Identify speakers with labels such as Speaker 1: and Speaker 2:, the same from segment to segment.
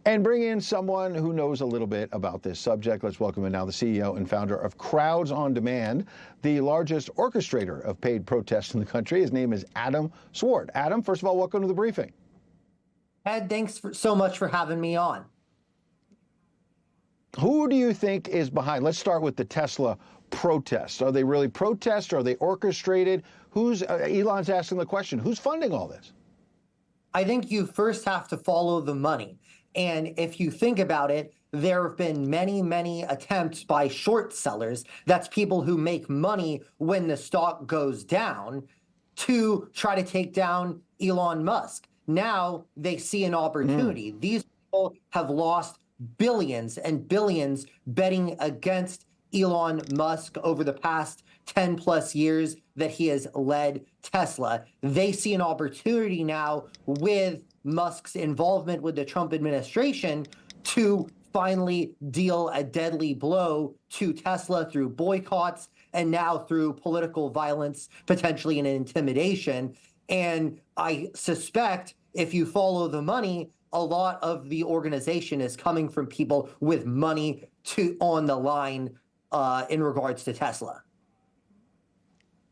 Speaker 1: And bring in someone who knows a little bit about this subject. Let's welcome in now the CEO and founder of Crowds on Demand, the largest orchestrator of paid protests in the country. His name is Adam Swart. Adam, first of all, welcome to the briefing.
Speaker 2: Ed, thanks so much for having me on.
Speaker 1: Who do you think is behind? Let's start with the Tesla protests. Are they really protests? Are they orchestrated? Elon's asking the question, who's funding all this?
Speaker 2: I think you first have to follow the money. And if you think about it, there have been many, many attempts by short sellers, that's people who make money when the stock goes down, to try to take down Elon Musk. Now they see an opportunity. These people have lost billions and billions betting against Elon Musk over the past 10 plus years that he has led Tesla. They see an opportunity now with Musk's involvement with the Trump administration to finally deal a deadly blow to Tesla through boycotts and now through political violence, potentially an intimidation. And I suspect if you follow the money, a lot of the organization is coming from people with money on the line in regards to Tesla.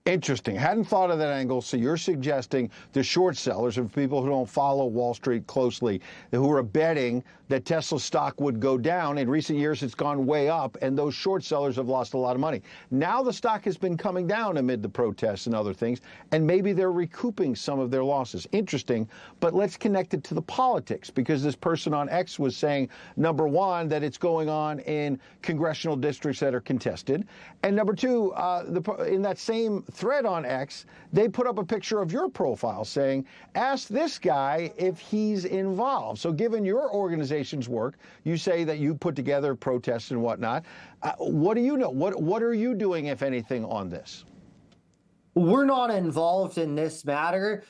Speaker 1: Interesting. Hadn't thought of that angle. So you're suggesting the short sellers and people who don't follow Wall Street closely, who are betting that Tesla stock would go down. In recent years, it's gone way up, and those short sellers have lost a lot of money. Now the stock has been coming down amid the protests and other things, and maybe they're recouping some of their losses. Interesting, but let's connect it to the politics, because this person on X was saying, number one, that it's going on in congressional districts that are contested, and number two, in that same thread on X, they put up a picture of your profile saying, ask this guy if he's involved. So given your organization's work, you say that you put together protests and whatnot. What do you know? What are you doing, if anything, on this?
Speaker 2: We're not involved in this matter.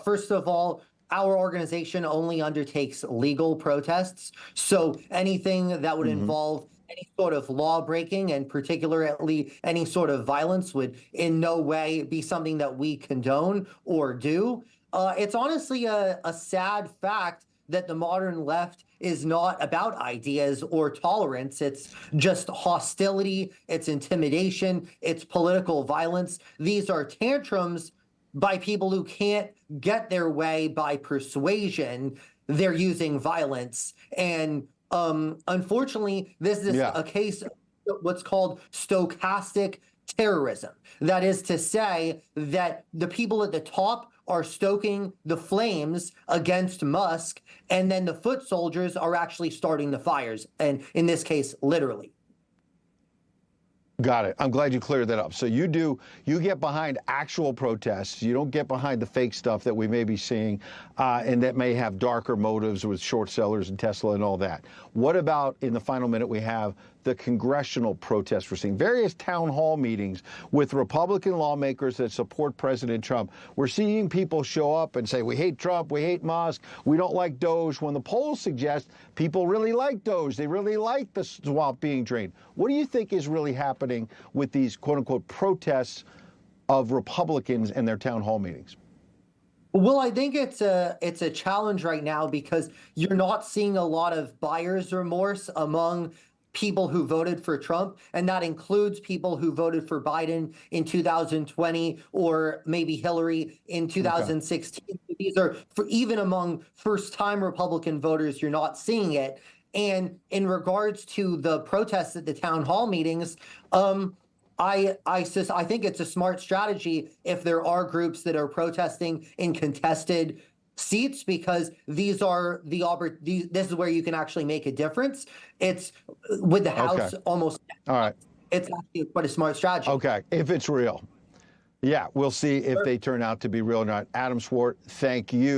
Speaker 2: First of all, our organization only undertakes legal protests. So anything that would involve any sort of law breaking, and particularly any sort of violence, would in no way be something that we condone or do. It's honestly a sad fact that the modern left is not about ideas or tolerance. It's just hostility, it's intimidation, it's political violence. These are tantrums by people who can't get their way by persuasion. They're using violence. And unfortunately, this is a case of what's called stochastic terrorism. That is to say that the people at the top are stoking the flames against Musk, and then the foot soldiers are actually starting the fires, and in this case, literally.
Speaker 1: Got it. I'm glad you cleared that up. So you get behind actual protests. You don't get behind the fake stuff that we may be seeing and that may have darker motives with short sellers and Tesla and all that. What about, in the final minute we have, the congressional protests we're seeing? Various town hall meetings with Republican lawmakers that support President Trump. We're seeing people show up and say, we hate Trump, we hate Musk, we don't like Doge, when the polls suggest people really like Doge. They really like the swamp being drained. What do you think is really happening with these quote-unquote protests of Republicans and their town hall meetings?
Speaker 2: Well, I think it's a challenge right now because you're not seeing a lot of buyer's remorse among people who voted for Trump, and that includes people who voted for Biden in 2020 or maybe Hillary in 2016. Okay. These are, for even among first-time Republican voters, you're not seeing it. And in regards to the protests at the town hall meetings, I think it's a smart strategy if there are groups that are protesting in contested seats, because these are this is where you can actually make a difference. It's with the House almost.
Speaker 1: All right.
Speaker 2: It's actually quite a smart strategy.
Speaker 1: Okay, if it's real. Yeah, we'll see if they turn out to be real or not. Adam Swart, thank you.